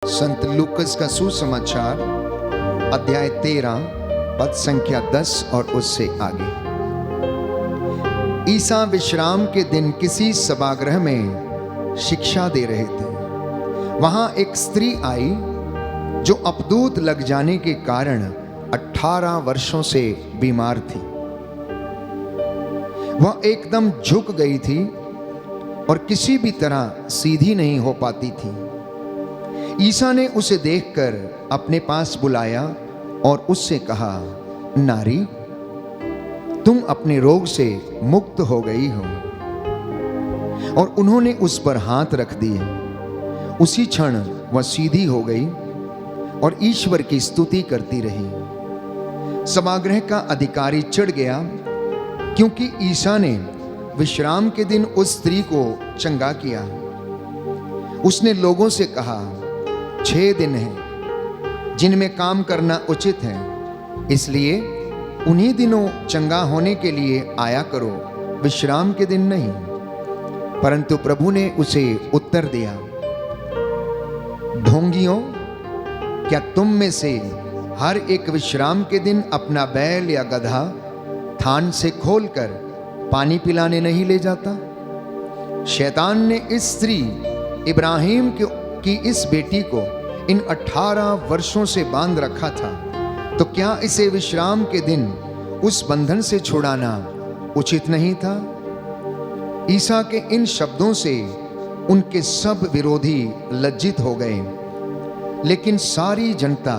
संत लूकस का सुसमाचार अध्याय 13 पद संख्या 10 और उससे आगे। ईसा विश्राम के दिन किसी सभागृह में शिक्षा दे रहे थे। वहां एक स्त्री आई जो अपदूत लग जाने के कारण 18 वर्षों से बीमार थी। वह एकदम झुक गई थी और किसी भी तरह सीधी नहीं हो पाती थी। ईसा ने उसे देखकर अपने पास बुलाया और उससे कहा, नारी, तुम अपने रोग से मुक्त हो गई हो। और उन्होंने उस पर हाथ रख दिए। उसी क्षण वह सीधी हो गई और ईश्वर की स्तुति करती रही। सभागृह का अधिकारी चिढ़ गया क्योंकि ईसा ने विश्राम के दिन उस स्त्री को चंगा किया। उसने लोगों से कहा, 6 दिन हैं जिनमें काम करना उचित है, इसलिए उन्हीं दिनों चंगा होने के लिए आया करो, विश्राम के दिन नहीं। परंतु प्रभु ने उसे उत्तर दिया, ढोंगियों, क्या तुम में से हर एक विश्राम के दिन अपना बैल या गधा थान से खोलकर पानी पिलाने नहीं ले जाता? शैतान ने इस स्त्री इब्राहिम की इस बेटी को इन 18 वर्षों से बांध रखा था, तो क्या इसे विश्राम के दिन उस बंधन से छुड़ाना उचित नहीं था? ईसा के इन शब्दों से उनके सब विरोधी लज्जित हो गए, लेकिन सारी जनता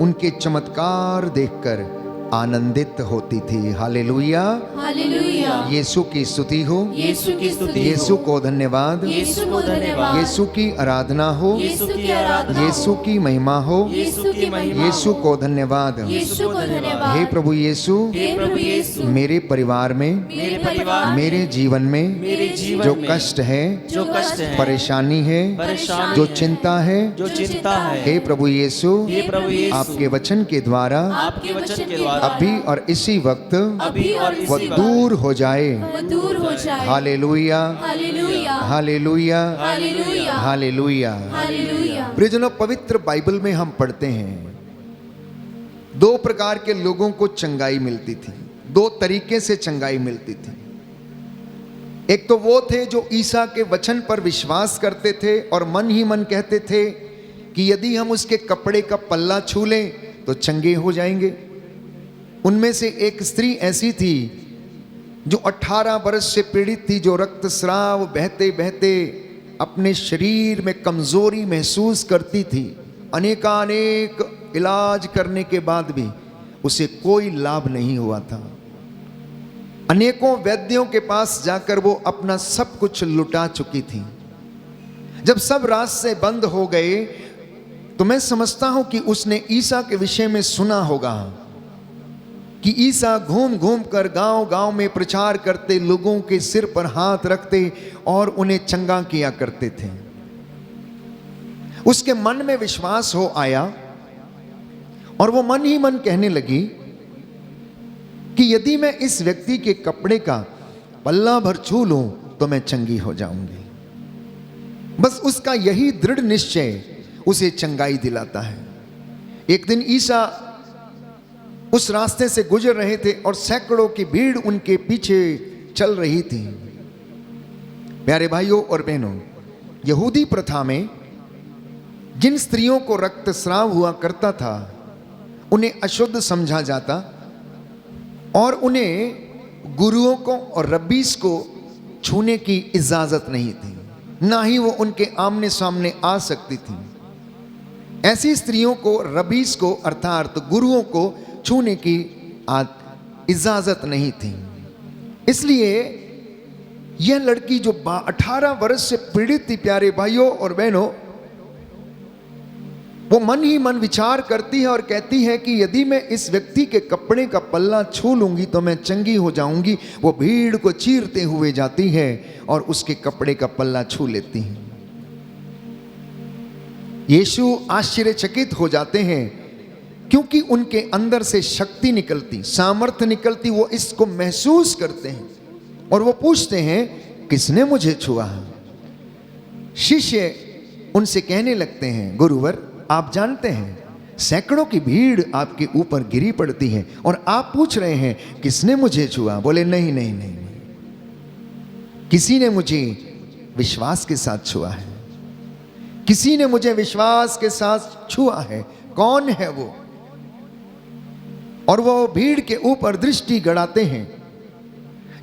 उनके चमत्कार देखकर आनंदित होती थी। हालेलुया, हालेलुया। यीशु की स्तुति हो, यीशु की स्तुति हो, यीशु को धन्यवाद, यीशु को धन्यवाद, यीशु की आराधना हो, यीशु की आराधना, यीशु की महिमा हो, यीशु की महिमा, यीशु को धन्यवाद। यीशु को धन्यवाद। हे प्रभु यीशु, हे प्रभु यीशु, मेरे परिवार में, मेरे परिवार, मेरे जीवन में मेरे जीवन जो में कष्ट है, जो कष्ट है, परेशानी है, परेशानी जो है, चिंता है, जो चिंता है, हे प्रभु यीशु, हे प्रभु यीशु, आपके वचन के द्वारा आपके वचन के द्वारा अभी और इसी वक्त अभी और वह इसी दूर हो जाए। वक्त दूर हो जाए। हालेलुया, हालेलुया, हालेलुया, हालेलुया, हालेलुया। हालेलुया। प्रियजनों, पवित्र बाइबल में हम पढ़ते हैं 2 प्रकार के लोगों को चंगाई मिलती थी, 2 तरीके से चंगाई मिलती थी। एक तो वो थे जो ईसा के वचन पर विश्वास करते थे और मन ही मन कहते थे कि यदि हम उसके कपड़े का पल्ला छू लें तो चंगे हो जाएंगे। उनमें से एक स्त्री ऐसी थी जो 18 वर्ष से पीड़ित थी, जो रक्तस्राव बहते बहते अपने शरीर में कमजोरी महसूस करती थी। अनेकानेक इलाज करने के बाद भी उसे कोई लाभ नहीं हुआ था। अनेकों वैद्यों के पास जाकर वो अपना सब कुछ लुटा चुकी थी। जब सब रास्ते बंद हो गए तो मैं समझता हूं कि उसने ईसा के विषय में सुना होगा कि ईसा घूम घूम कर गांव गांव में प्रचार करते, लोगों के सिर पर हाथ रखते और उन्हें चंगा किया करते थे। उसके मन में विश्वास हो आया और वो मन ही मन कहने लगी कि यदि मैं इस व्यक्ति के कपड़े का पल्ला भर छू लूं तो मैं चंगी हो जाऊंगी। बस उसका यही दृढ़ निश्चय उसे चंगाई दिलाता है। एक दिन ईसा उस रास्ते से गुजर रहे थे और सैकड़ों की भीड़ उनके पीछे चल रही थी। प्यारे भाइयों और बहनों, यहूदी प्रथा में जिन स्त्रियों को रक्तस्राव हुआ करता था उन्हें अशुद्ध समझा जाता और उन्हें गुरुओं को और रब्बीस को छूने की इजाजत नहीं थी, ना ही वो उनके आमने सामने आ सकती थी। ऐसी स्त्रियों को, रब्बीस को अर्थात गुरुओं को छूने की इजाजत नहीं थी। इसलिए यह लड़की जो 18 वर्ष से पीड़ित थी, प्यारे भाइयों और बहनों, वो मन ही मन विचार करती है और कहती है कि यदि मैं इस व्यक्ति के कपड़े का पल्ला छू लूंगी तो मैं चंगी हो जाऊंगी। वो भीड़ को चीरते हुए जाती है और उसके कपड़े का पल्ला छू लेती है। यीशु आश्चर्यचकित हो जाते हैं क्योंकि उनके अंदर से शक्ति निकलती, सामर्थ्य निकलती, वो इसको महसूस करते हैं और वो पूछते हैं किसने मुझे छुआ। शिष्य उनसे कहने लगते हैं, गुरुवर आप जानते हैं सैकड़ों की भीड़ आपके ऊपर गिरी पड़ती है और आप पूछ रहे हैं किसने मुझे छुआ। बोले नहीं नहीं नहीं, नहीं। किसी ने मुझे विश्वास के साथ छुआ है, किसी ने मुझे विश्वास के साथ छुआ है। कौन है वो? और वो भीड़ के ऊपर दृष्टि गड़ाते हैं।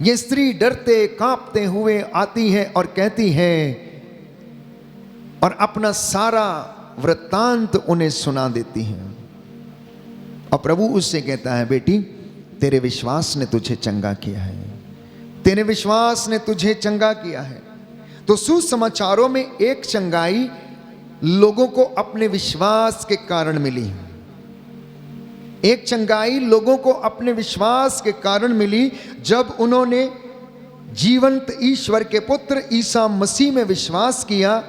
ये स्त्री डरते कांपते हुए आती है और कहती है और अपना सारा वृत्तांत उन्हें सुना देती है। और प्रभु उससे कहता है, बेटी तेरे विश्वास ने तुझे चंगा किया है, तेरे विश्वास ने तुझे चंगा किया है। तो सुसमाचारों में एक चंगाई लोगों को अपने विश्वास के कारण मिली, एक चंगाई लोगों को अपने विश्वास के कारण मिली जब उन्होंने जीवंत ईश्वर के पुत्र ईसा मसीह में विश्वास किया।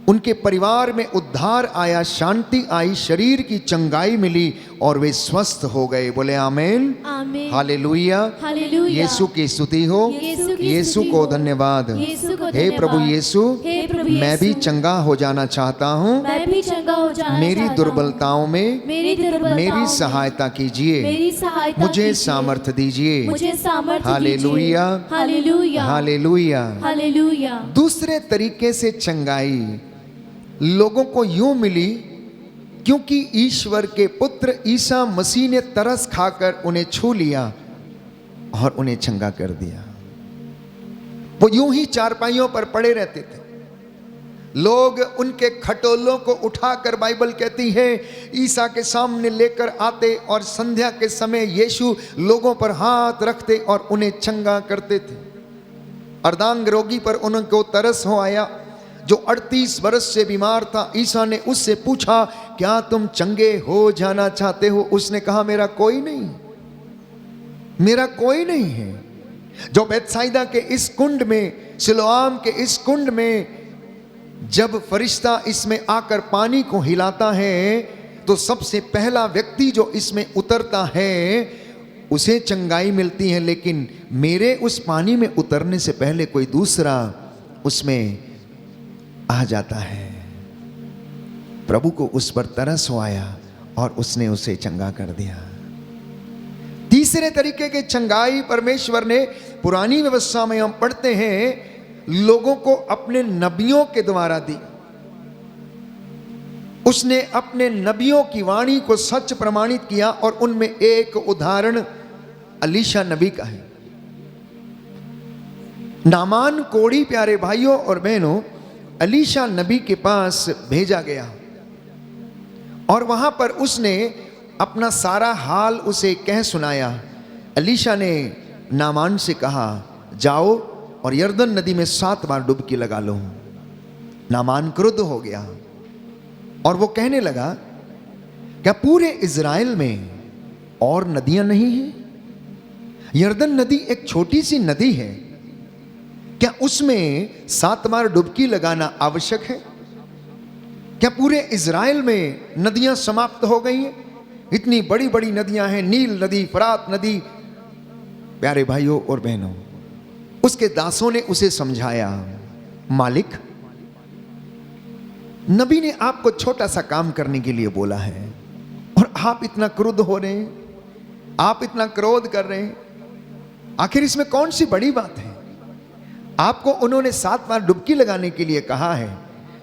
उनके परिवार में उद्धार आया, शांति आई, शरीर की चंगाई मिली और वे स्वस्थ हो गए। बोले आमीन, आमीन, हालेलुया, हालेलुया। यीशु की स्तुति हो, यीशु को धन्यवाद। हे प्रभु यीशु, मैं भी चंगा हो जाना चाहता हूँ, मैं भी चंगा हो जाना मेरी चाहता हूँ। दुर्बलताओं में मेरी सहायता कीजिए, मेरी सहायता मुझे कीजिए। सामर्थ्य दीजिए। मुझे सामर्थ्य हालेलुया, दीजिए। हालेलुया, हालेलुया। हालेलुया। दूसरे तरीके से चंगाई लोगों को यूं मिली क्योंकि ईश्वर के पुत्र ईसा मसीह ने तरस खाकर उन्हें छू लिया और उन्हें चंगा कर दिया। वो यूं ही चारपाइयों पर पड़े रहते थे, लोग उनके खटोलों को उठाकर, बाइबल कहती है, ईसा के सामने लेकर आते और संध्या के समय यीशु लोगों पर हाथ रखते और उन्हें चंगा करते थे। अर्धांग रोगी पर उनको तरस हो आया जो 38 वर्ष से बीमार था। ईसा ने उससे पूछा, क्या तुम चंगे हो जाना चाहते हो? उसने कहा, मेरा कोई नहीं, मेरा कोई नहीं है। जो बेतसाइदा के इस कुंड में, सिलोआम के इस कुंड में जब फरिश्ता इसमें आकर पानी को हिलाता है तो सबसे पहला व्यक्ति जो इसमें उतरता है उसे चंगाई मिलती है, लेकिन मेरे उस पानी में उतरने से पहले कोई दूसरा उसमें आ जाता है। प्रभु को उस पर तरस हो आया और उसने उसे चंगा कर दिया। तीसरे तरीके के चंगाई परमेश्वर ने पुरानी व्यवस्था में हम पढ़ते हैं लोगों को अपने नबियों के द्वारा दी। उसने अपने नबियों की वाणी को सच प्रमाणित किया और उनमें एक उदाहरण अलीशा नबी का है। नामान कोढ़ी प्यारे भाइयों और बहनों अलीशा नबी के पास भेजा गया और वहां पर उसने अपना सारा हाल उसे कह सुनाया। अलीशा ने नामान से कहा, जाओ और यरदन नदी में 7 बार डुबकी लगा लो। नामान क्रुद्ध हो गया और वो कहने लगा, क्या पूरे इज़राइल में और नदियां नहीं हैं? यरदन नदी एक छोटी सी नदी है, क्या उसमें 7 बार डुबकी लगाना आवश्यक है? क्या पूरे इज़राइल में नदियां समाप्त हो गई हैं? इतनी बड़ी बड़ी नदियां हैं, नील नदी, फरात नदी। प्यारे भाइयों और बहनों, उसके दासों ने उसे समझाया, मालिक नबी ने आपको छोटा सा काम करने के लिए बोला है और आप इतना क्रुद्ध हो रहे हैं, आप इतना क्रोध कर रहे हैं। आखिर इसमें कौन सी बड़ी बात है? आपको उन्होंने 7 बार डुबकी लगाने के लिए कहा है,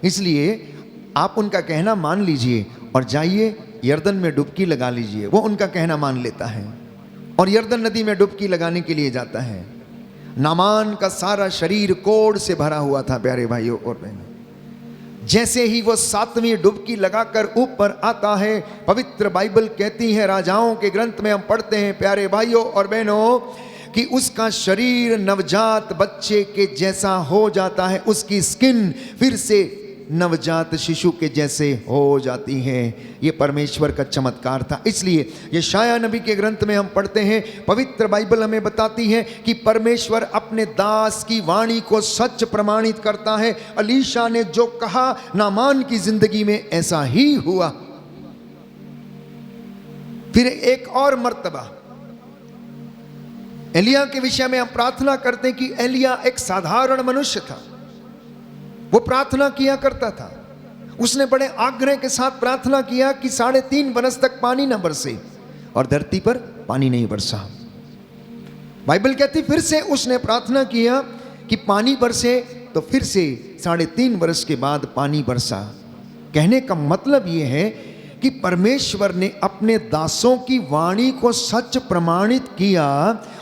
इसलिए आप उनका कहना मान लीजिए और जाइए यरदन में डुबकी लगा लीजिए। वो उनका कहना मान लेता है और यरदन नदी में डुबकी लगाने के लिए जाता है। नामान का सारा शरीर कोढ़ से भरा हुआ था। प्यारे भाइयों और बहनों, जैसे ही वो 7वीं डुबकी लगाकर ऊपर आता है, पवित्र बाइबल कहती है, राजाओं के ग्रंथ में हम पढ़ते हैं प्यारे भाइयों और बहनों, कि उसका शरीर नवजात बच्चे के जैसा हो जाता है, उसकी स्किन फिर से नवजात शिशु के जैसे हो जाती है। ये परमेश्वर का चमत्कार था। इसलिए यशायाह नबी के ग्रंथ में हम पढ़ते हैं, पवित्र बाइबल हमें बताती है कि परमेश्वर अपने दास की वाणी को सच प्रमाणित करता है। अलीशा ने जो कहा, नामान की जिंदगी में ऐसा ही हुआ। फिर एक और मर्तबा एलिया के विषय में हम प्रार्थना करते हैं कि एलिया एक साधारण मनुष्य था, वो प्रार्थना किया करता था। उसने बड़े आग्रह के साथ प्रार्थना किया कि 3.5 बरस तक पानी न बरसे, और धरती पर पानी नहीं बरसा। बाइबल कहती फिर से उसने प्रार्थना किया कि पानी बरसे, तो फिर से 3.5 बरस के बाद पानी बरसा। कहने का मतलब यह है कि परमेश्वर ने अपने दासों की वाणी को सच प्रमाणित किया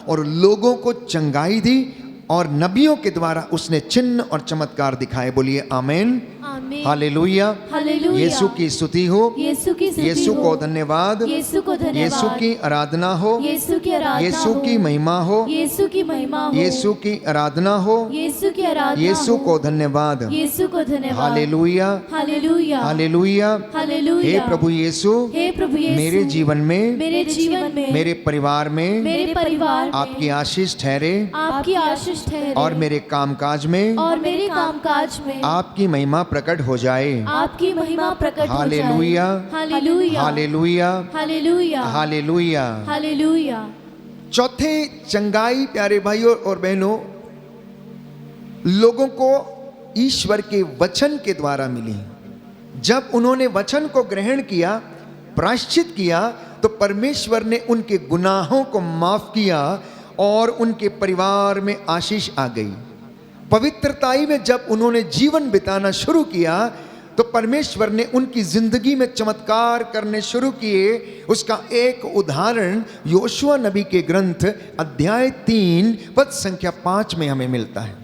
और लोगों को चंगाई दी, और नबियों के द्वारा उसने चिन्ह और चमत्कार दिखाए। बोलिए आमीन, आमीन, हालेलुया। हालेलुया। यीशु की स्तुति हो, यीशु की स्तुति यीशु हो, को धन्यवाद, यीशु को धन्यवाद, यीशु की आराधना हो, यीशु की आराधना यीशु हो, की महिमा हो, यीशु की महिमा हो, यीशु की आराधना हो, यीशु की आराधना यीशु हो, को धन्यवाद, यीशु को धन्यवाद, हालेलुया, हालेलुया, हालेलुया। हालेलुया। हे प्रभु यीशु, हे प्रभु यीशु, मेरे जीवन में, मेरे जीवन में, मेरे परिवार में मेरे परिवार में आपकी आशीष ठहरे, आपकी आशीष ठहरे, और मेरे कामकाज में और मेरे कामकाज में आपकी महिमा प्रकट हो जाए। आपकी महिमा प्रकट हो जाए। हालेलुया, हालेलुया, हालेलुया, हालेलुया, हालेलुया। हालेलुया। चौथे, चंगाई प्यारे भाइयों और बहनों, लोगों को ईश्वर के वचन के द्वारा मिली। जब उन्होंने वचन को ग्रहण किया, प्रायश्चित किया, तो परमेश्वर ने उनके गुनाहों को माफ किया और उनके परिवार में आशीष आ गई। पवित्रताई में जब उन्होंने जीवन बिताना शुरू किया, तो परमेश्वर ने उनकी जिंदगी में चमत्कार करने शुरू किए। उसका एक उदाहरण योशुआ नबी के ग्रंथ अध्याय 3 पद संख्या 5 में हमें मिलता है।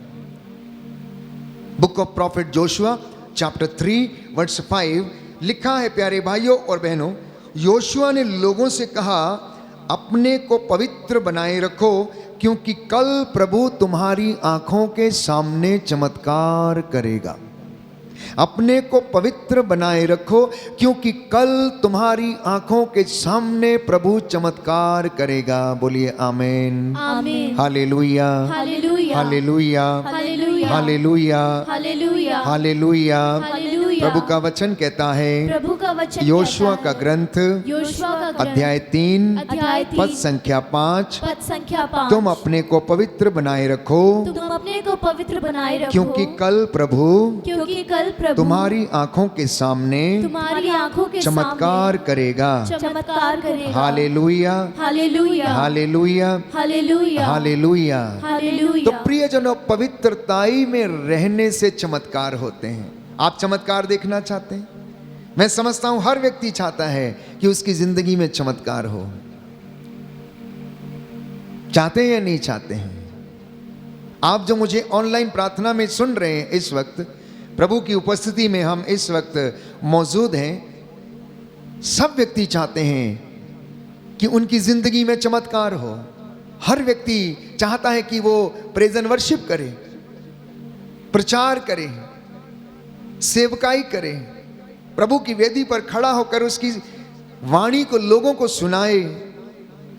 Book of prophet Joshua chapter 3 verse 5 लिखा है, प्यारे भाइयों और बहनों, योशुआ ने लोगों से कहा, अपने को पवित्र बनाए रखो, क्योंकि कल प्रभु तुम्हारी आंखों के सामने चमत्कार करेगा। अपने को पवित्र बनाए रखो, क्योंकि कल तुम्हारी आंखों के सामने प्रभु चमत्कार करेगा। बोलिए आमीन, आमीन, हालेलुया, हालेलुया, हालेलुया, हालेलुया, हालेलुया, हालेलुया, हालेलुया। हालेलुया। प्रभु का वचन कहता है, प्रभु का वचन योशुआ कहता का है, ग्रंथ योशुआ का ग्रंथ अध्याय 3 अध्याय 3 पद संख्या 5, पद संख्या 5, तुम अपने को पवित्र बनाए रखो, तुम अपने को पवित्र बनाए रखो, क्योंकि कल प्रभु प्रभु तुम्हारी आंखों के सामने तुम्हारी आंखों के चमत्कार करेगा। सामने चमत्कार करेगा। हालेलुया, हालेलुया, हालेलुया, हालेलुया, हालेलुया। हालेलुया। तो प्रियजनों, पवित्रताई में रहने से चमत्कार होते हैं। आप चमत्कार देखना चाहते हैं? मैं समझता हूं हर व्यक्ति चाहता है कि उसकी जिंदगी में चमत्कार हो। चाहते हैं या नहीं चाहते हैं? आप जो मुझे ऑनलाइन प्रार्थना में सुन रहे हैं, इस वक्त प्रभु की उपस्थिति में हम इस वक्त मौजूद हैं, सब व्यक्ति चाहते हैं कि उनकी जिंदगी में चमत्कार हो। हर व्यक्ति चाहता है कि वो प्रेज एंड वर्शिप करे, प्रचार करे, सेवकाई करे, प्रभु की वेदी पर खड़ा होकर उसकी वाणी को लोगों को सुनाए,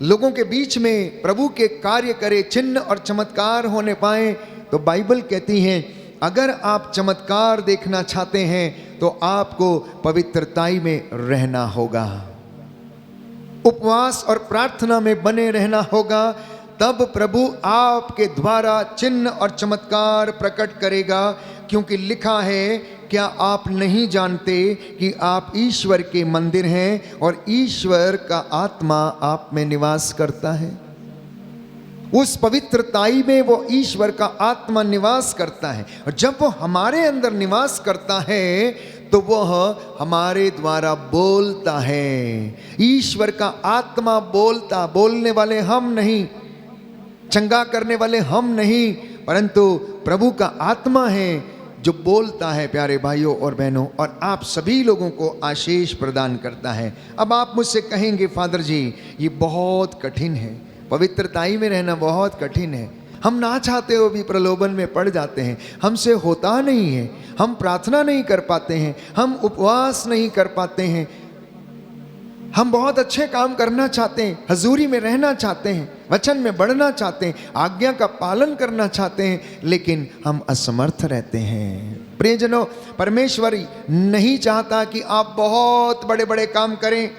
लोगों के बीच में प्रभु के कार्य करे, चिन्ह और चमत्कार होने पाए। तो बाइबल कहती है, अगर आप चमत्कार देखना चाहते हैं तो आपको पवित्रताई में रहना होगा, उपवास और प्रार्थना में बने रहना होगा। तब प्रभु आपके द्वारा चिन्ह और चमत्कार प्रकट करेगा, क्योंकि लिखा है, क्या आप नहीं जानते कि आप ईश्वर के मंदिर हैं और ईश्वर का आत्मा आप में निवास करता है। उस पवित्रताई में वो ईश्वर का आत्मा निवास करता है, और जब वो हमारे अंदर निवास करता है तो वह हमारे द्वारा बोलता है। ईश्वर का आत्मा बोलता, बोलने वाले हम नहीं, चंगा करने वाले हम नहीं, परंतु प्रभु का आत्मा है जो बोलता है, प्यारे भाइयों और बहनों, और आप सभी लोगों को आशीष प्रदान करता है। अब आप मुझसे कहेंगे, फादर जी ये बहुत कठिन है, पवित्रताई में रहना बहुत कठिन है, हम ना चाहते हो भी प्रलोभन में पड़ जाते हैं, हमसे होता नहीं है, हम प्रार्थना नहीं कर पाते हैं, हम उपवास नहीं कर पाते हैं, हम बहुत अच्छे काम करना चाहते हैं, हजूरी में रहना चाहते हैं, वचन में बढ़ना चाहते हैं, आज्ञा का पालन करना चाहते हैं, लेकिन हम असमर्थ रहते हैं। प्रियजनों, परमेश्वर नहीं चाहता कि आप बहुत बड़े बड़े काम करें,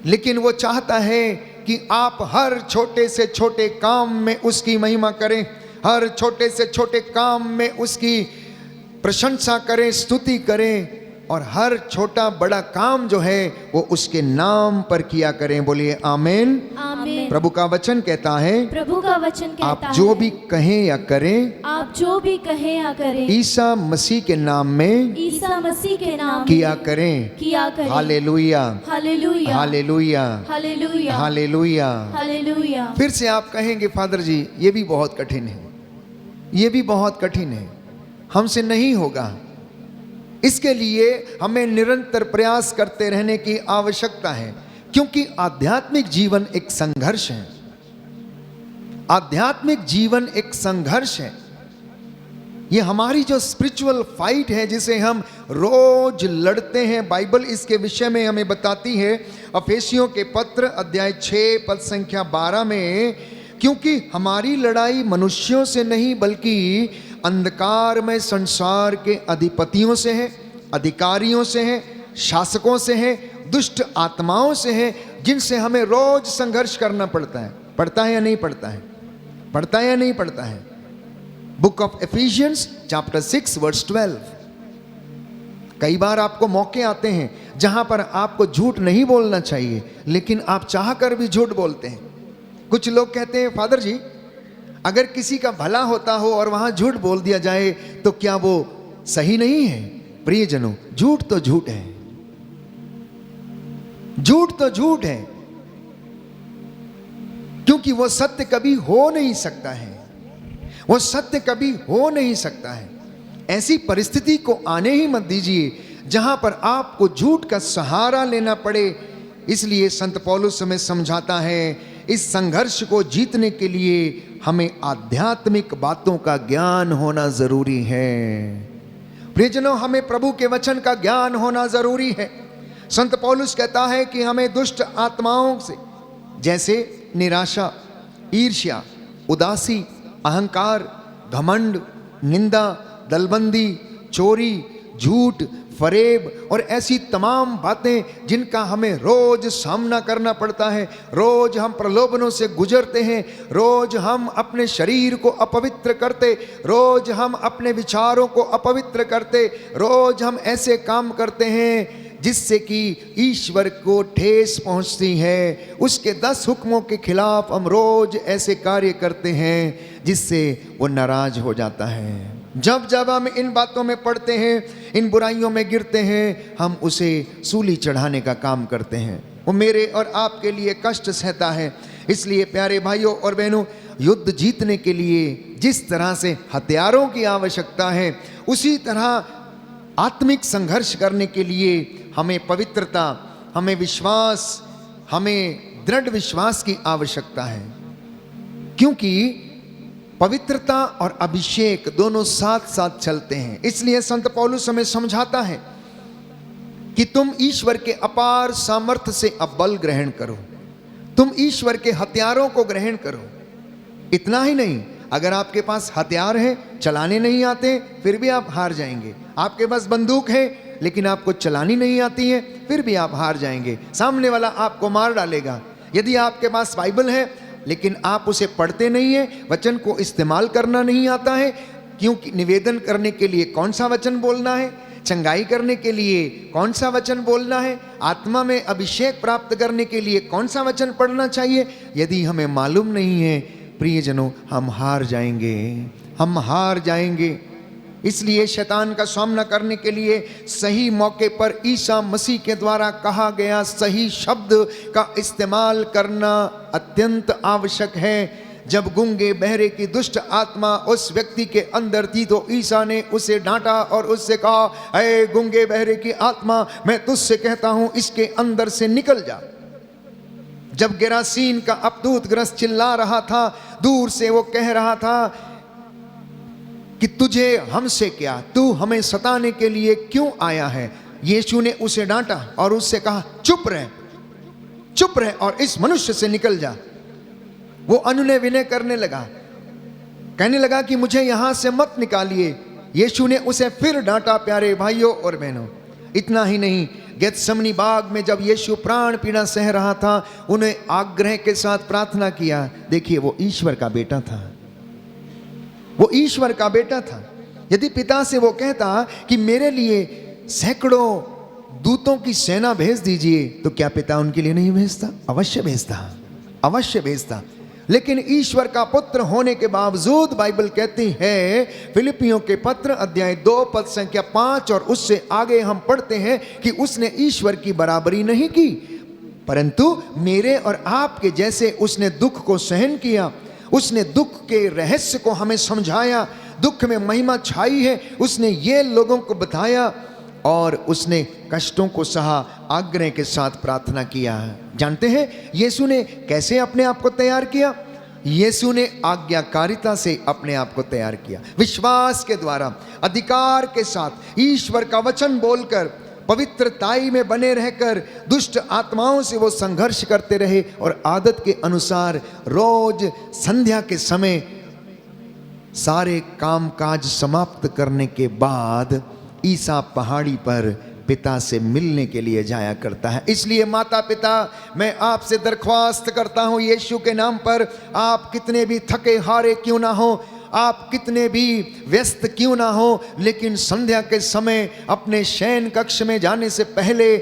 लेकिन वो चाहता है कि आप हर छोटे से छोटे काम में उसकी महिमा करें, हर छोटे से छोटे काम में उसकी प्रशंसा करें, स्तुति करें और हर छोटा बड़ा काम जो है वो उसके नाम पर किया करें। बोलिए आमीन। आमीन। प्रभु का वचन कहता है, प्रभु का वचन कहता आप है, जो भी कहें या करें, आप जो भी कहें या करें, ईसा मसीह के नाम में ईसा मसीह के नाम किया में करें। किया करें। हालेलुया, हालेलुया, हालेलुया, हालेलुया, हालेलुया। हालेलुया। फिर से आप कहेंगे, फादर जी ये भी बहुत कठिन है, ये भी बहुत कठिन है, हमसे नहीं होगा। इसके लिए हमें निरंतर प्रयास करते रहने की आवश्यकता है, क्योंकि आध्यात्मिक जीवन एक संघर्ष है। आध्यात्मिक जीवन एक संघर्ष है। ये हमारी जो स्पिरिचुअल फाइट है, जिसे हम रोज लड़ते हैं, बाइबल इसके विषय में हमें बताती है अफेसियों के पत्र अध्याय 6 पद संख्या 12 में, क्योंकि हमारी लड़ाई मनुष्यों से नहीं बल्कि अंधकार में संसार के अधिपतियों से है, अधिकारियों से है, शासकों से है, दुष्ट आत्माओं से है, जिनसे हमें रोज संघर्ष करना पड़ता है। पड़ता है या नहीं पड़ता है? पड़ता है या नहीं पड़ता है? Book of Ephesians chapter 6 verse 12। कई बार आपको मौके आते हैं जहां पर आपको झूठ नहीं बोलना चाहिए, लेकिन आप चाह कर भी झूठ बोलते हैं। कुछ लोग कहते हैं, फादर जी अगर किसी का भला होता हो और वहां झूठ बोल दिया जाए तो क्या वो सही नहीं है? प्रियजनों, झूठ तो झूठ है, झूठ तो झूठ है, क्योंकि वो सत्य कभी हो नहीं सकता है, वो सत्य कभी हो नहीं सकता है। ऐसी परिस्थिति को आने ही मत दीजिए जहां पर आपको झूठ का सहारा लेना पड़े। इसलिए संत पौलुस हमें समझाता है, इस संघर्ष को जीतने के लिए हमें आध्यात्मिक बातों का ज्ञान होना जरूरी है। प्रियजनों, हमें प्रभु के वचन का ज्ञान होना जरूरी है। संत पौलुस कहता है कि हमें दुष्ट आत्माओं से, जैसे निराशा, ईर्ष्या, उदासी, अहंकार, घमंड, निंदा, दलबंदी, चोरी, झूठ, फरेब और ऐसी तमाम बातें जिनका हमें रोज सामना करना पड़ता है। रोज हम प्रलोभनों से गुजरते हैं, रोज हम अपने शरीर को अपवित्र करते, रोज हम अपने विचारों को अपवित्र करते, रोज हम ऐसे काम करते हैं जिससे कि ईश्वर को ठेस पहुंचती है। उसके 10 हुक्मों के खिलाफ हम रोज ऐसे कार्य करते हैं जिससे वो नाराज हो जाता है। जब जब हम इन बातों में पड़ते हैं, इन बुराइयों में गिरते हैं, हम उसे सूली चढ़ाने का काम करते हैं। वो मेरे और आपके लिए कष्ट सहता है। इसलिए प्यारे भाइयों और बहनों, युद्ध जीतने के लिए जिस तरह से हथियारों की आवश्यकता है, उसी तरह आत्मिक संघर्ष करने के लिए हमें पवित्रता, हमें विश्वास, हमें दृढ़ विश्वास की आवश्यकता है। क्योंकि पवित्रता और अभिषेक दोनों साथ साथ चलते हैं। इसलिए संत पौलुस हमें समझाता है कि तुम ईश्वर के अपार सामर्थ्य से अब बल ग्रहण करो, तुम ईश्वर के हथियारों को ग्रहण करो। इतना ही नहीं, अगर आपके पास हथियार है, चलाने नहीं आते, फिर भी आप हार जाएंगे। आपके पास बंदूक है लेकिन आपको चलानी नहीं आती है, फिर भी आप हार जाएंगे। सामने वाला आपको मार डालेगा। यदि आपके पास बाइबल है लेकिन आप उसे पढ़ते नहीं है, वचन को इस्तेमाल करना नहीं आता है, क्योंकि निवेदन करने के लिए कौन सा वचन बोलना है, चंगाई करने के लिए कौन सा वचन बोलना है, आत्मा में अभिषेक प्राप्त करने के लिए कौन सा वचन पढ़ना चाहिए, यदि हमें मालूम नहीं है, प्रियजनों, हम हार जाएंगे, हम हार जाएंगे। इसलिए शैतान का सामना करने के लिए सही मौके पर ईसा मसीह के द्वारा कहा गया सही शब्द का इस्तेमाल करना अत्यंत आवश्यक है। जब गूंगे बहरे की दुष्ट आत्मा उस व्यक्ति के अंदर थी तो ईसा ने उसे डांटा और उससे कहा, ऐ गूंगे बहरे की आत्मा, मैं तुझसे कहता हूं इसके अंदर से निकल जा। जब गेरासीन का अपदूत ग्रस्त चिल्ला रहा था, दूर से वो कह रहा था कि तुझे हमसे क्या, तू हमें सताने के लिए क्यों आया है। यीशु ने उसे डांटा और उससे कहा, चुप रह, चुप रह और इस मनुष्य से निकल जा। वो अनुनय विनय करने लगा, कहने लगा कि मुझे यहां से मत निकालिए। यीशु ने उसे फिर डांटा। प्यारे भाइयों और बहनों, इतना ही नहीं, गेत्समनी बाग में जब यीशु प्राण पीड़ा सह रहा था, उन्हें आग्रह के साथ प्रार्थना किया। देखिए, वो ईश्वर का बेटा था, वो ईश्वर का बेटा था। यदि पिता से वो कहता कि मेरे लिए सैकड़ों दूतों की सेना भेज दीजिए, तो क्या पिता उनके लिए नहीं भेजता? अवश्य भेजता, अवश्य भेजता। लेकिन ईश्वर का पुत्र होने के बावजूद बाइबल कहती है, फिलिपियों के पत्र अध्याय 2 पद संख्या 5 और उससे आगे हम पढ़ते हैं कि उसने ईश्वर की बराबरी नहीं की, परंतु मेरे और आपके जैसे उसने दुख को सहन किया। उसने दुख के रहस्य को हमें समझाया, दुख में महिमा छाई है, उसने ये लोगों को बताया और उसने कष्टों को सहा, आग्रह के साथ प्रार्थना किया। जानते हैं यीशु ने कैसे अपने आप को तैयार किया? यीशु ने आज्ञाकारिता से अपने आप को तैयार किया, विश्वास के द्वारा, अधिकार के साथ, ईश्वर का वचन बोलकर, पवित्रताई में बने रहकर दुष्ट आत्माओं से वो संघर्ष करते रहे और आदत के अनुसार रोज संध्या के समय सारे कामकाज समाप्त करने के बाद ईसा पहाड़ी पर पिता से मिलने के लिए जाया करता है। इसलिए माता पिता, मैं आपसे दरख्वास्त करता हूं यीशु के नाम पर, आप कितने भी थके हारे क्यों ना हो, आप कितने भी व्यस्त क्यों ना हो, लेकिन संध्या के समय अपने शयन कक्ष में जाने से पहले,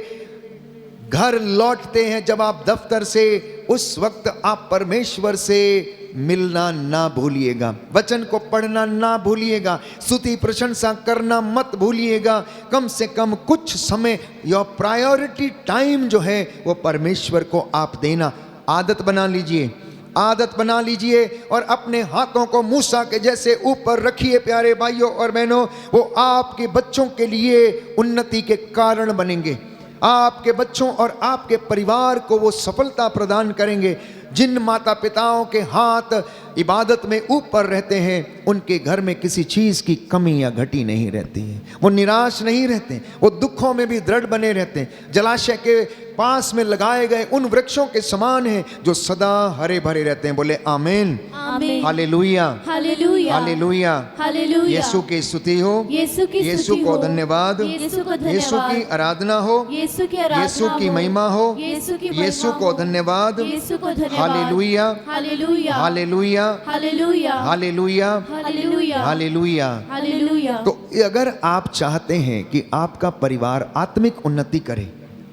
घर लौटते हैं जब आप दफ्तर से, उस वक्त आप परमेश्वर से मिलना ना भूलिएगा, वचन को पढ़ना ना भूलिएगा, स्तुति प्रशंसा करना मत भूलिएगा। कम से कम कुछ समय, योर प्रायोरिटी टाइम जो है वो परमेश्वर को आप देना आदत बना लीजिए, आदत बना लीजिए। और अपने हाथों को मूसा के जैसे ऊपर रखिए प्यारे भाइयों और बहनों, वो आपके बच्चों के लिए उन्नति के कारण बनेंगे, आपके बच्चों और आपके परिवार को वो सफलता प्रदान करेंगे। जिन माता पिताओं के हाथ इबादत में ऊपर रहते हैं, उनके घर में किसी चीज़ की कमी या घटी नहीं रहती है, वो निराश नहीं रहते, वो दुखों में भी दृढ़ बने रहते हैं। जलाशय के पास में लगाए गए उन वृक्षों के समान हैं जो सदा हरे भरे रहते हैं। बोले आमीन, आमीन, हालेलुया, हालेलुया, हालेलुया, हालेलुया। यीशु की स्तुति हो, यीशु को धन्यवाद, यीशु की आराधना हो, यीशु की आराधना, यीशु की महिमा हो, यीशु को धन्यवाद, यीशु को धन्यवाद, हालेलुया, हालेलुया, हालेलुया, हालेलुया, हालेलुया, हालेलुया, हालेलुया। हालेलुया। तो अगर आप चाहते हैं कि आपका परिवार आत्मिक उन्नति करे,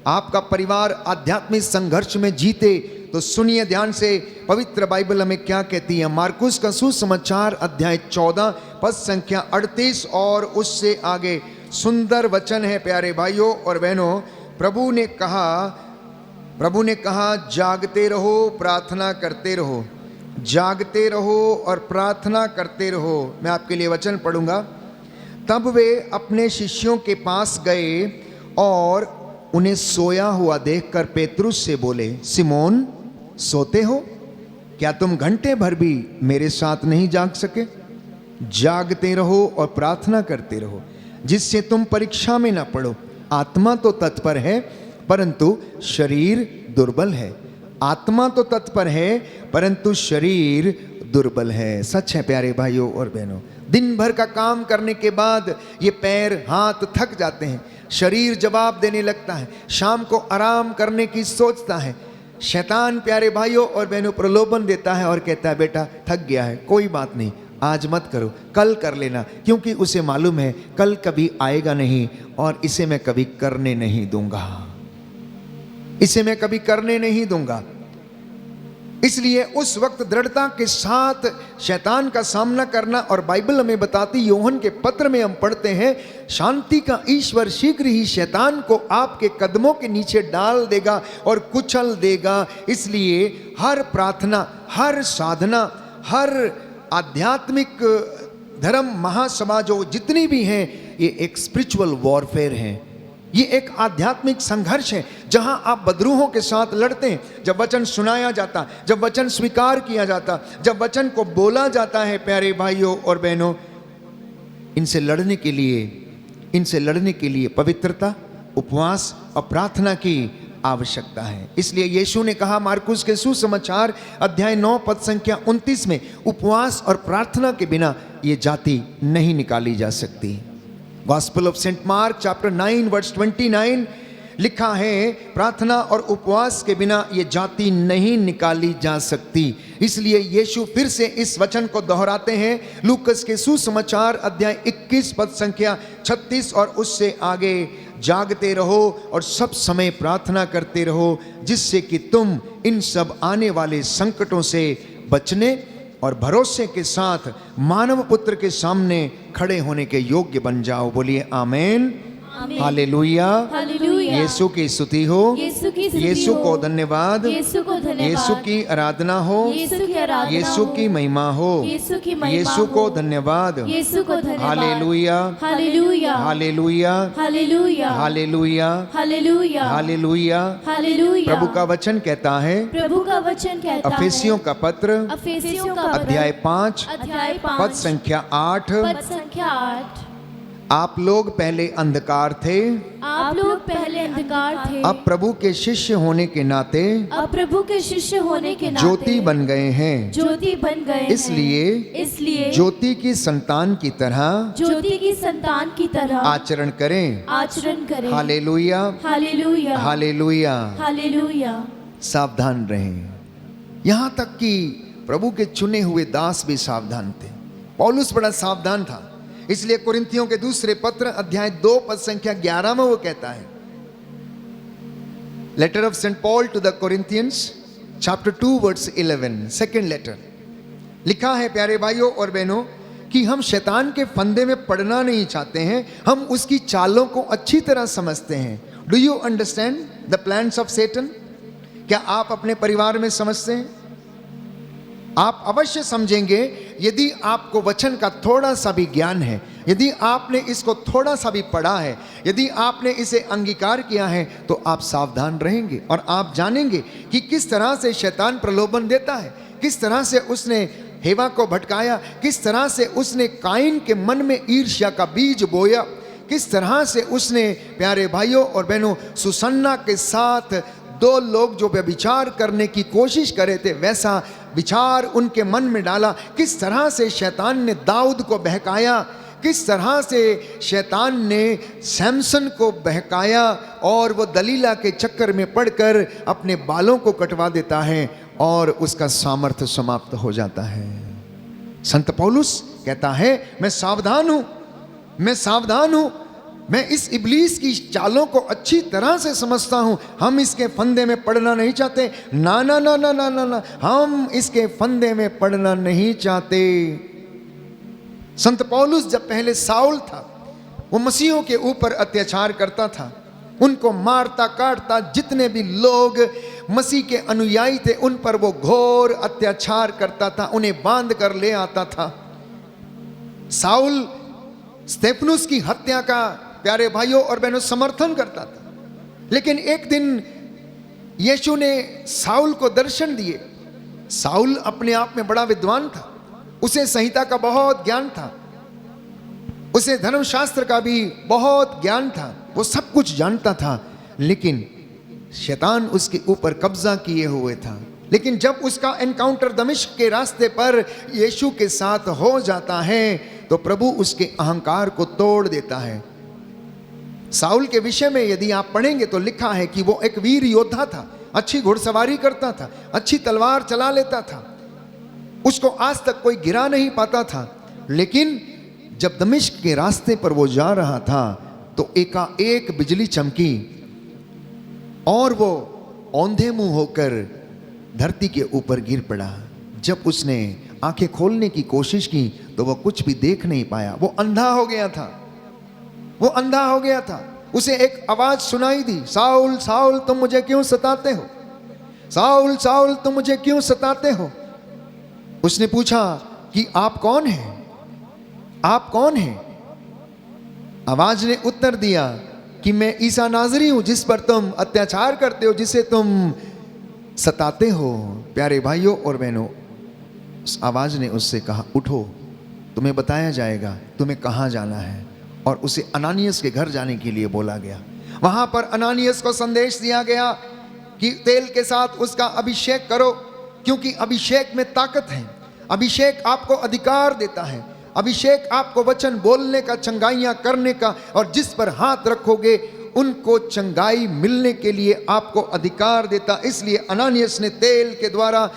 आपका परिवार आध्यात्मिक संघर्ष में जीते, तो सुनिए ध्यान से, पवित्र बाइबल हमें क्या कहती है। मार्कुस का सुसमाचार अध्याय 14 पद संख्या 38 और उससे आगे सुंदर वचन है प्यारे भाइयों और बहनों। प्रभु ने कहा जागते रहो, प्रार्थना करते रहो, जागते रहो और प्रार्थना करते रहो। मैं आपके लिए वचन पढ़ूंगा। तब वे अपने शिष्यों के पास गए और उन्हें सोया हुआ देखकर पेतरुस से बोले, सिमोन सोते हो? क्या तुम घंटे भर भी मेरे साथ नहीं जाग सके? जागते रहो और प्रार्थना करते रहो, जिससे तुम परीक्षा में ना पड़ो। आत्मा तो तत्पर है परंतु शरीर दुर्बल है, आत्मा तो तत्पर है परंतु शरीर दुर्बल है। सच है प्यारे भाइयों और बहनों, दिन भर का काम करने के बाद ये पैर हाथ थक जाते हैं, शरीर जवाब देने लगता है, शाम को आराम करने की सोचता है। शैतान प्यारे भाइयों और बहनों प्रलोभन देता है और कहता है बेटा थक गया है, कोई बात नहीं, आज मत करो, कल कर लेना, क्योंकि उसे मालूम है कल कभी आएगा नहीं और इसे मैं कभी करने नहीं दूंगा, इसे मैं कभी करने नहीं दूंगा। इसलिए उस वक्त दृढ़ता के साथ शैतान का सामना करना। और बाइबल हमें बताती, यूहन्ना के पत्र में हम पढ़ते हैं, शांति का ईश्वर शीघ्र ही शैतान को आपके कदमों के नीचे डाल देगा और कुचल देगा। इसलिए हर प्रार्थना, हर साधना, हर आध्यात्मिक धर्म महासभा जो जितनी भी हैं, ये एक स्पिरिचुअल वॉरफेयर है, ये एक आध्यात्मिक संघर्ष है जहां आप बदरूहों के साथ लड़ते हैं। जब वचन सुनाया जाता, जब वचन स्वीकार किया जाता, जब वचन को बोला जाता है प्यारे भाइयों और बहनों, इनसे लड़ने के लिए पवित्रता, उपवास और प्रार्थना की आवश्यकता है। इसलिए यीशु ने कहा मार्कुस के सुसमाचार अध्याय 9 पद संख्या 29 में, उपवास और प्रार्थना के बिना ये जाति नहीं निकाली जा सकती। Gospel of St. Mark chapter 9 verse 29, लिखा है प्रार्थना और उपवास के बिना ये जाति नहीं निकाली जा सकती। इसलिए यीशु फिर से इस वचन को दोहराते हैं। लूकस के सुसमाचार अध्याय 21 पद संख्या 36 और उससे आगे, जागते रहो और सब समय प्रार्थना करते रहो, जिससे कि तुम इन सब आने वाले संकटों से बचने और भरोसे के साथ मानव पुत्र के सामने खड़े होने के योग्य बन जाओ। बोलिए आमीन, हालेलुया, हालेलुया। यीशु की स्तुति हो, यीशु की स्तुति यीशु हो, को धन्यवाद, यीशु को धन्यवाद, यीशु की आराधना हो, यीशु की आराधना यीशु हो, की महिमा हो, यीशु की महिमा यीशु को हो, धन्यवाद, यीशु को धन्यवाद, हालेलुया, हालेलुया, हालेलुया, हालेलुया, हालेलुया, हालेलुया, हालेलुया। हालेलुया। प्रभु का वचन कहता है, प्रभु का वचन कहता है, अफेसियों का पत्र अफेसियों का पत्र, अध्याय 5 अध्याय 5 पद संख्या 8, पद संख्या 8, आप लोग पहले अंधकार थे, आप लोग पहले अंधकार थे, अब प्रभु के शिष्य होने के नाते अब प्रभु के शिष्य होने के नाते ज्योति बन गए हैं। ज्योति बन गए हैं। इसलिए ज्योति की संतान की तरह ज्योति की संतान की तरह आचरण करें। करें। हालेलुया, हालेलुया, हालेलुया। हालेलुया। सावधान रहें। यहाँ तक कि प्रभु के चुने हुए दास भी सावधान थे। पौलुस बड़ा सावधान था। इसलिए कुरिन्थियों के दूसरे पत्र अध्याय 2 पद संख्या 11 में वो कहता है, letter of Saint Paul to the Corinthians chapter 2 verse 11, second letter, लिखा है प्यारे भाइयों और बहनों कि हम शैतान के फंदे में पड़ना नहीं चाहते हैं, हम उसकी चालों को अच्छी तरह समझते हैं। Do you understand the plans of Satan? क्या आप अपने परिवार में समझते हैं? आप अवश्य समझेंगे यदि आपको वचन का थोड़ा सा भी ज्ञान है, यदि आपने इसको थोड़ा सा भी पढ़ा है, यदि आपने इसे अंगीकार किया है, तो आप सावधान रहेंगे और आप जानेंगे कि किस तरह से शैतान प्रलोभन देता है, किस तरह से उसने हेवा को भटकाया, किस तरह से उसने काइन के मन में ईर्ष्या का बीज बोया, किस तरह से उसने प्यारे भाइयों और बहनों सुसन्ना के साथ 2 लोग जो व्यभिचार करने की कोशिश करे थे वैसा विचार उनके मन में डाला, किस तरह से शैतान ने दाऊद को बहकाया, किस तरह से शैतान ने सैमसन को बहकाया और वो दलीला के चक्कर में पड़कर अपने बालों को कटवा देता है और उसका सामर्थ्य समाप्त हो जाता है। संत पौलुस कहता है मैं सावधान हूं, मैं सावधान हूं, मैं इस इब्लीस की चालों को अच्छी तरह से समझता हूं। हम इसके फंदे में पड़ना नहीं चाहते। ना ना ना ना ना ना ना, हम इसके फंदे में पड़ना नहीं चाहते। संत पौलुस जब पहले साउल था, वो मसीहों के ऊपर अत्याचार करता था, उनको मारता काटता, जितने भी लोग मसीह के अनुयायी थे उन पर वो घोर अत्याचार करता था, उन्हें बांध कर ले आता था। साउल स्तेफनुस की हत्या का प्यारे भाइयों और बहनों समर्थन करता था, लेकिन एक दिन यीशु ने साउल को दर्शन दिए। साउल अपने आप में बड़ा विद्वान था, उसे संहिता का बहुत ज्ञान था, उसे धर्मशास्त्र का भी बहुत ज्ञान था, वो सब कुछ जानता था, लेकिन शैतान उसके ऊपर कब्जा किए हुए था। लेकिन जब उसका एनकाउंटर दमिश्क के रास्ते पर यीशु के साथ हो जाता है तो प्रभु उसके अहंकार को तोड़ देता है। साउल के विषय में यदि आप पढ़ेंगे तो लिखा है कि वो एक वीर योद्धा था, अच्छी घुड़सवारी करता था, अच्छी तलवार चला लेता था, उसको आज तक कोई गिरा नहीं पाता था। लेकिन जब दमिश्क के रास्ते पर वो जा रहा था तो एकाएक बिजली चमकी और वो औंधे मुंह होकर धरती के ऊपर गिर पड़ा। जब उसने आंखें खोलने की कोशिश की तो वह कुछ भी देख नहीं पाया, वो अंधा हो गया था, वो अंधा हो गया था। उसे एक आवाज सुनाई दी, साउल साउल तुम मुझे क्यों सताते हो, साउल साउल तुम मुझे क्यों सताते हो। उसने पूछा कि आप कौन हैं, आप कौन हैं। आवाज ने उत्तर दिया कि मैं ईसा नाजरी हूं जिस पर तुम अत्याचार करते हो, जिसे तुम सताते हो। प्यारे भाइयों और बहनों, उस आवाज ने उससे कहा उठो, तुम्हें बताया जाएगा तुम्हें कहाँ जाना है। और उसे अनानियस के घर जाने के लिए बोला गया। वहां पर अनानियस को संदेश दिया गया कि तेल के साथ उसका अभिषेक करो, क्योंकि अभिषेक में ताकत है, अभिषेक आपको अधिकार देता है, अभिषेक आपको वचन बोलने का, चंगाइयां करने का, और जिस पर हाथ रखोगे उनको चंगाई मिलने के लिए आपको अधिकार देता। इसलिए अनानियस ने तेल के द्वारा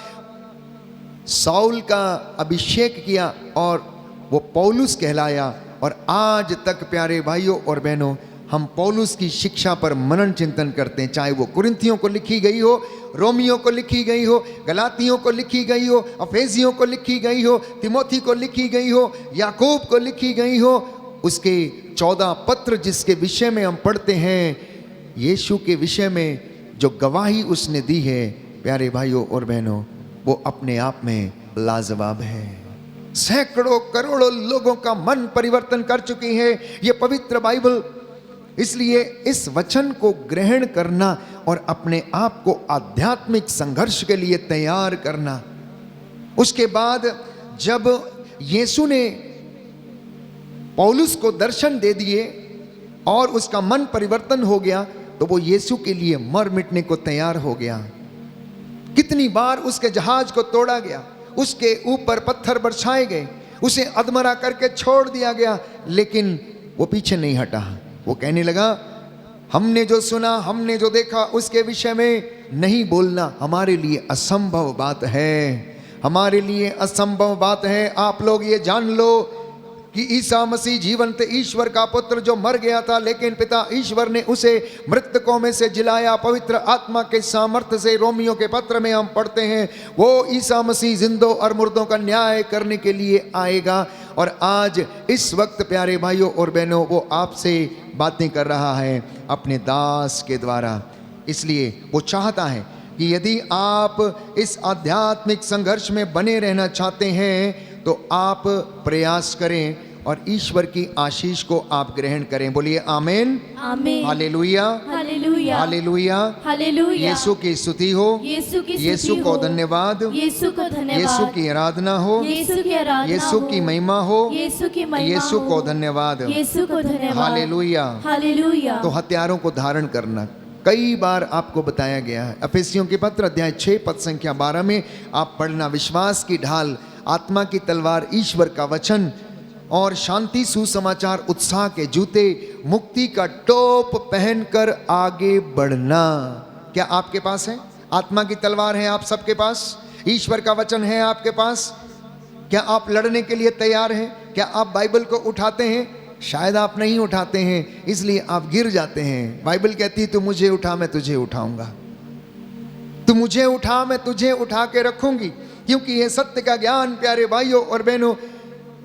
साउल का अभिषेक किया और वो पौलुस कहलाया। और आज तक प्यारे भाइयों और बहनों, हम पौलुस की शिक्षा पर मनन चिंतन करते हैं, चाहे वो कुरिन्थियों को लिखी गई हो, रोमियों को लिखी गई हो, गलातियों को लिखी गई हो, अफेसियों को लिखी गई हो, तिमोथी को लिखी गई हो, याकूब को लिखी गई हो। उसके 14 पत्र जिसके विषय में हम पढ़ते हैं, यीशु के विषय में जो गवाही उसने दी है, प्यारे भाइयों और बहनों, वो अपने आप में लाजवाब है। सैकड़ों करोड़ों लोगों का मन परिवर्तन कर चुकी है ये पवित्र बाइबल। इसलिए इस वचन को ग्रहण करना और अपने आप को आध्यात्मिक संघर्ष के लिए तैयार करना। उसके बाद जब यीशु ने पौलुस को दर्शन दे दिए और उसका मन परिवर्तन हो गया, तो वो यीशु के लिए मर मिटने को तैयार हो गया। कितनी बार उसके जहाज को तोड़ा गया, उसके ऊपर पत्थर बरसाए गए, उसे अधमरा करके छोड़ दिया गया, लेकिन वो पीछे नहीं हटा। वो कहने लगा, हमने जो सुना, हमने जो देखा, उसके विषय में नहीं बोलना हमारे लिए असंभव बात है। हमारे लिए असंभव बात है। आप लोग ये जान लो कि ईसा मसीह जीवंत ईश्वर का पुत्र जो मर गया था, लेकिन पिता ईश्वर ने उसे मृतकों में से जिलाया पवित्र आत्मा के सामर्थ्य से। रोमियो के पत्र में हम पढ़ते हैं, वो ईसा मसीह जिंदों और मुर्दों का न्याय करने के लिए आएगा। और आज इस वक्त प्यारे भाइयों और बहनों, वो आपसे बातें कर रहा है अपने दास के द्वारा। इसलिए वो चाहता है कि यदि आप इस आध्यात्मिक संघर्ष में बने रहना चाहते हैं तो आप प्रयास करें और ईश्वर की आशीष को आप ग्रहण करें। बोलिए आमीन, आमीन, हालेलुया, हालेलुया, हालेलुया, हालेलुया। यीशु की स्तुति हो, यीशु की यीशु स्तुति को हो, धन्यवाद, यीशु को धन्यवाद, यीशु की आराधना हो, यीशु की आराधना यीशु की हो, महिमा हो, यीशु की महिमा यीशु हो, को धन्यवाद, यीशु को धन्यवाद, हालेलुया। हालेलुया। तो हथियारों को धारण करना कई बार आपको बताया गया है। अफेसियों के पत्र अध्याय 6 पद संख्या 12 में आप पढ़ना, विश्वास की ढाल, आत्मा की तलवार, ईश्वर का वचन और शांति सुसमाचार, उत्साह के जूते, मुक्ति का टोप पहनकर आगे बढ़ना। क्या आपके पास है? आत्मा की तलवार है आप सबके पास, ईश्वर का वचन है आपके पास। क्या आप लड़ने के लिए तैयार हैं? क्या आप बाइबल को उठाते हैं? शायद आप नहीं उठाते हैं, इसलिए आप गिर जाते हैं। बाइबल कहती है, तू मुझे उठा मैं तुझे उठाऊंगा, तू मुझे उठा मैं तुझे उठा के रखूंगी। क्योंकि ये सत्य का ज्ञान प्यारे भाइयों और बहनों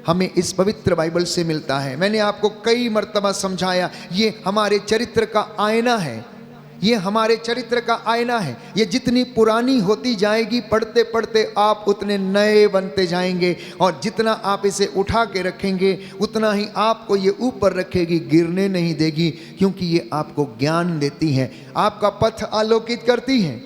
हमें इस पवित्र बाइबल से मिलता है। मैंने आपको कई मर्तबा समझाया, ये हमारे चरित्र का आईना है, ये हमारे चरित्र का आईना है। ये जितनी पुरानी होती जाएगी, पढ़ते पढ़ते आप उतने नए बनते जाएंगे, और जितना आप इसे उठा के रखेंगे उतना ही आपको ये ऊपर रखेगी, गिरने नहीं देगी। क्योंकि ये आपको ज्ञान देती है, आपका पथ आलोकित करती है।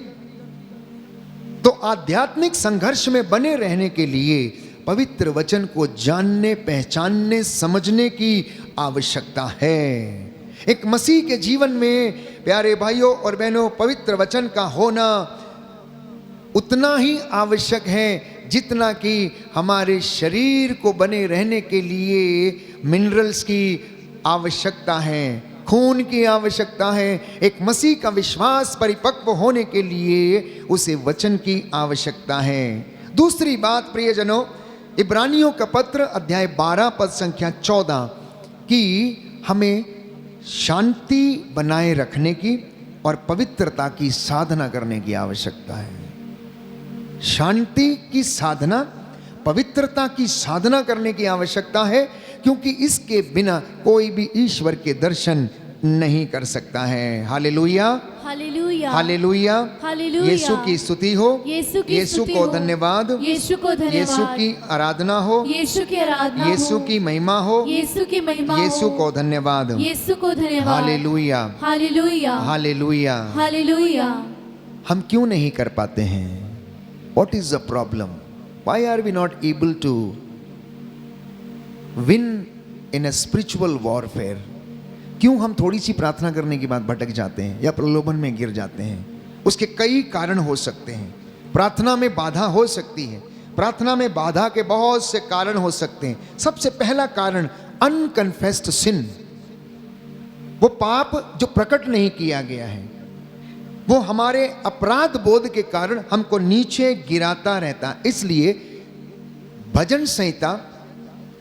तो आध्यात्मिक संघर्ष में बने रहने के लिए पवित्र वचन को जानने, पहचानने, समझने की आवश्यकता है। एक मसीह के जीवन में प्यारे भाइयों और बहनों, पवित्र वचन का होना उतना ही आवश्यक है जितना कि हमारे शरीर को बने रहने के लिए मिनरल्स की आवश्यकता है, खून की आवश्यकता है। एक मसीह का विश्वास परिपक्व होने के लिए उसे वचन की आवश्यकता है। दूसरी बात प्रियजनों, इब्रानियों का पत्र अध्याय 12 पद संख्या 14 कि हमें शांति बनाए रखने की और पवित्रता की साधना करने की आवश्यकता है। शांति की साधना, पवित्रता की साधना करने की आवश्यकता है, क्योंकि इसके बिना कोई भी ईश्वर के दर्शन नहीं कर सकता है। हालेलुया, हालेलुया, हालेलुया, हालेलुया। यीशु की स्तुति हो, यीशु की यीशु स्तुति को हो, धन्यवाद, यीशु को धन्यवाद, यीशु की आराधना हो, यीशु की आराधना यीशु हो, की महिमा हो, यीशु की महिमा हो, यीशु को धन्यवाद, यीशु को धन्यवाद, हालेलुया, हालेलुया, हालेलुया। हालेलुया। हम क्यों नहीं कर पाते हैं? What is the problem? Why are we not able to win in a spiritual warfare? क्यों हम थोड़ी सी प्रार्थना करने के बाद भटक जाते हैं या प्रलोभन में गिर जाते हैं? उसके कई कारण हो सकते हैं। प्रार्थना में बाधा हो सकती है, प्रार्थना में बाधा के बहुत से कारण हो सकते हैं। सबसे पहला कारण अनकन्फेस्ड सिन, वो पाप जो प्रकट नहीं किया गया है, वो हमारे अपराध बोध के कारण हमको नीचे गिराता रहता। इसलिए भजन संहिता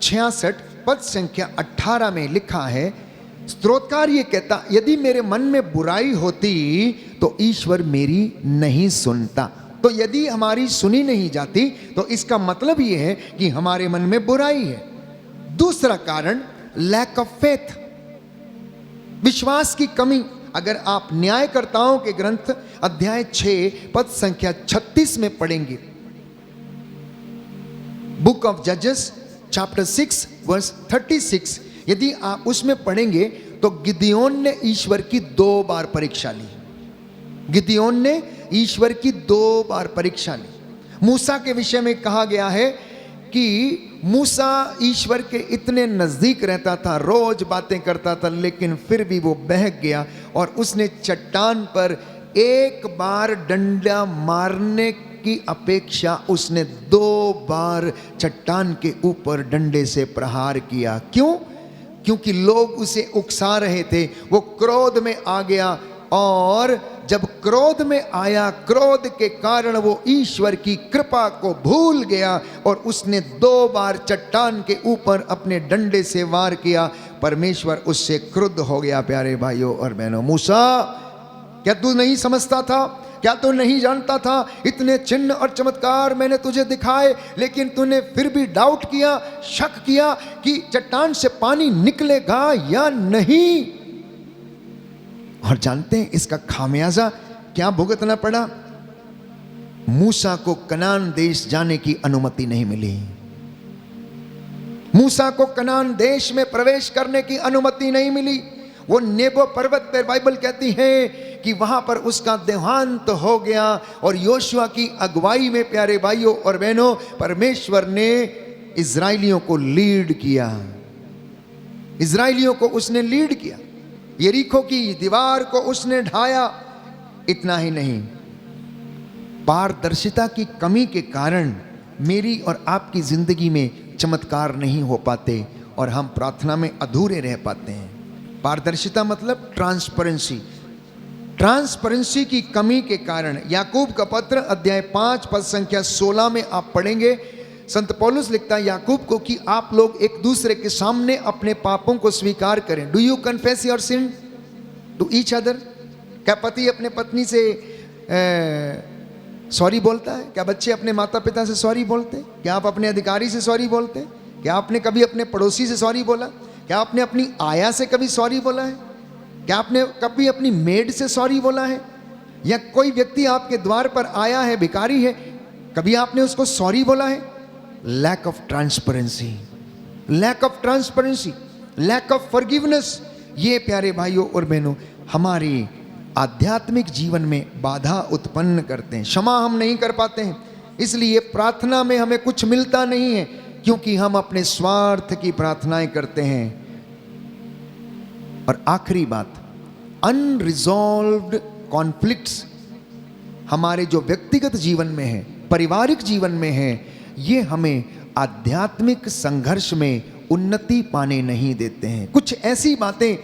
66 पद संख्या 18 में लिखा है, स्तोत्रकार ये कहता, यदि मेरे मन में बुराई होती तो ईश्वर मेरी नहीं सुनता। तो यदि हमारी सुनी नहीं जाती तो इसका मतलब ये है कि हमारे मन में बुराई है। दूसरा कारण लैक ऑफ फेथ, विश्वास की कमी। अगर आप न्यायकर्ताओं के ग्रंथ अध्याय 6 पद संख्या 36 में पढ़ेंगे, बुक ऑफ जजेस चैप्टर 6 वर्स 36, यदि आप उसमें पढ़ेंगे तो गिदयोन ने ईश्वर की 2 बार परीक्षा ली। गिदयोन ने ईश्वर की 2 बार परीक्षा ली। मूसा के विषय में कहा गया है कि मूसा ईश्वर के इतने नजदीक रहता था, रोज बातें करता था, लेकिन फिर भी वो बहक गया और उसने चट्टान पर एक बार डंडा मारने की अपेक्षा उसने 2 बार चट्टान के ऊपर डंडे से प्रहार किया। क्यों? क्योंकि लोग उसे उकसा रहे थे। वो क्रोध में आ गया और जब क्रोध में आया, क्रोध के कारण वो ईश्वर की कृपा को भूल गया और उसने 2 बार चट्टान के ऊपर अपने डंडे से वार किया। परमेश्वर उससे क्रुद्ध हो गया। प्यारे भाइयों और बहनों, मूसा क्या तू नहीं समझता था? क्या तू नहीं जानता था? इतने चिन्ह और चमत्कार मैंने तुझे दिखाए, लेकिन तूने फिर भी डाउट किया, शक किया कि चट्टान से पानी निकलेगा या नहीं। और जानते हैं इसका खामियाजा क्या भुगतना पड़ा? मूसा को कनान देश जाने की अनुमति नहीं मिली। मूसा को कनान देश में प्रवेश करने की अनुमति नहीं मिली। वो नेबो पर्वत पर बाइबल कहती है कि वहां पर उसका देहांत हो गया और योशुआ की अगुवाई में, प्यारे भाइयों और बहनों, परमेश्वर ने इजराइलियों को लीड किया। इजराइलियों को उसने लीड किया, यरीको की दीवार को उसने ढाया। इतना ही नहीं, पारदर्शिता की कमी के कारण मेरी और आपकी जिंदगी में चमत्कार नहीं हो पाते और हम प्रार्थना में अधूरे रह पाते हैं। पारदर्शिता मतलब ट्रांसपेरेंसी। ट्रांसपेरेंसी की कमी के कारण याकूब का पत्र अध्याय 5 पद संख्या 16 में आप पढ़ेंगे, संत पौलुस लिखता है याकूब को कि आप लोग एक दूसरे के सामने अपने पापों को स्वीकार करें। Do you confess your sin to each other? क्या पति अपने पत्नी से सॉरी बोलता है? क्या बच्चे अपने माता पिता से सॉरी बोलते हैं? क्या आप अपने अधिकारी से सॉरी बोलते हैं? क्या आपने कभी अपने पड़ोसी से सॉरी बोला? क्या आपने अपनी आया से कभी सॉरी बोला है? क्या आपने कभी अपनी मेड से सॉरी बोला है? या कोई व्यक्ति आपके द्वार पर आया है, भिखारी है, कभी आपने उसको सॉरी बोला है? Lack of transparency, lack of transparency, lack of forgiveness, ये प्यारे भाइयों और बहनों हमारी आध्यात्मिक जीवन में बाधा उत्पन्न करते हैं। क्षमा हम नहीं कर पाते हैं, इसलिए प्रार्थना में हमें कुछ मिलता नहीं है, क्योंकि हम अपने स्वार्थ की प्रार्थनाएं करते हैं। और आखिरी बात, अनरिजॉल्व्ड कॉन्फ्लिक्ट्स हमारे जो व्यक्तिगत जीवन में है, पारिवारिक जीवन में है, ये हमें आध्यात्मिक संघर्ष में उन्नति पाने नहीं देते हैं। कुछ ऐसी बातें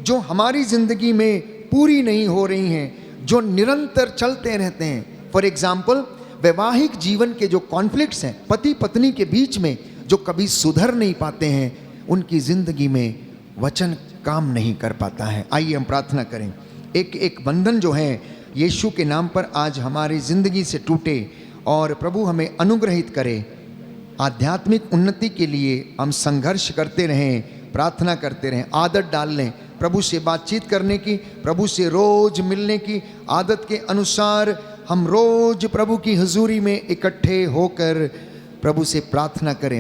जो हमारी जिंदगी में पूरी नहीं हो रही हैं, जो निरंतर चलते रहते हैं। फॉर एग्जाम्पल, वैवाहिक जीवन के जो कॉन्फ्लिक्ट्स हैं, पति पत्नी के बीच में जो कभी सुधर नहीं पाते हैं, उनकी जिंदगी में वचन काम नहीं कर पाता है। आइए हम प्रार्थना करें। एक बंधन जो है यीशु के नाम पर आज हमारी जिंदगी से टूटे और प्रभु हमें अनुग्रहित करे। आध्यात्मिक उन्नति के लिए हम संघर्ष करते रहें, प्रार्थना करते रहें, आदत डाल लें प्रभु से बातचीत करने की, प्रभु से रोज मिलने की आदत के अनुसार हम रोज प्रभु की हुजूरी में इकट्ठे होकर प्रभु से प्रार्थना करें।